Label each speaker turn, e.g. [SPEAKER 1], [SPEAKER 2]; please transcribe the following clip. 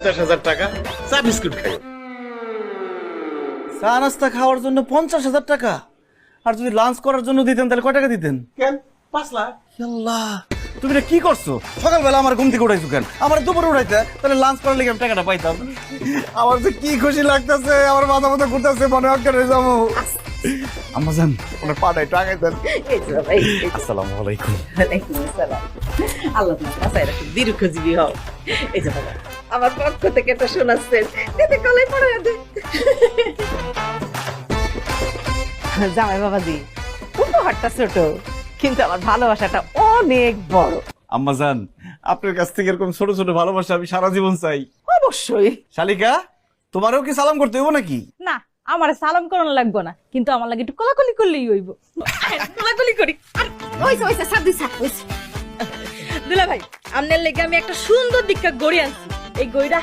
[SPEAKER 1] 50,000 টাকা চা বিস্কুট খাই।
[SPEAKER 2] চা নাস্তা খাওয়ার জন্য 50,000 টাকা, আর যদি লাঞ্চ করার জন্য দিতেন তাহলে কয় টাকা দিতেন?
[SPEAKER 1] কেন 5 লাখ?
[SPEAKER 2] আল্লাহ, তুমি এটা কি করছো? সকালবেলা আমার ঘুম থেকে উঠাইছো কেন? আমার দুপুরে উঠাইতে তাহলে লাঞ্চ করার লেগে আমি টাকাটা পাইতাম। আমার যে কি খুশি লাগতেছে, আমার মাথা মাথা ঘুরতেছে, মনে হচ্ছে যাবো। আম্মা জান, ওনার পাটায় টাকা দেন। আসসালামু আলাইকুম।
[SPEAKER 3] ওয়ালাইকুম আসসালাম। আল্লাহ তোমার বাসায় রাখুন, দীর্ঘজীবী হও। এই যে বাবা, আমার পক্ষ থেকে একটা শোনাচ্ছেন, দিদি কলাই পড়ে দে। জামাই বাবাজি, উপহারটা ছোট, কিন্তু আমার ভালোবাসাটা অনেক বড়।
[SPEAKER 2] আম্মা জান, আপনার কাছ থেকে এরকম ছোট ছোট ভালোবাসা আমি সারা জীবন চাই।
[SPEAKER 3] অবশ্যই।
[SPEAKER 2] শালিকা, তোমারও কি সালাম করতে হইব নাকি?
[SPEAKER 4] না, আমার সালাম করানো লাগবে না, কিন্তু আমার লাগে একটু কোলাকুলি করলেই হইব। কোলাকুলি করি।
[SPEAKER 3] ওইসে ওইসে সাদি সাদ ওইসে।
[SPEAKER 4] দুলা ভাই, আমনের লেগে আমি একটা সুন্দর দিকটা গড়ি আনছি। এই গড়িটা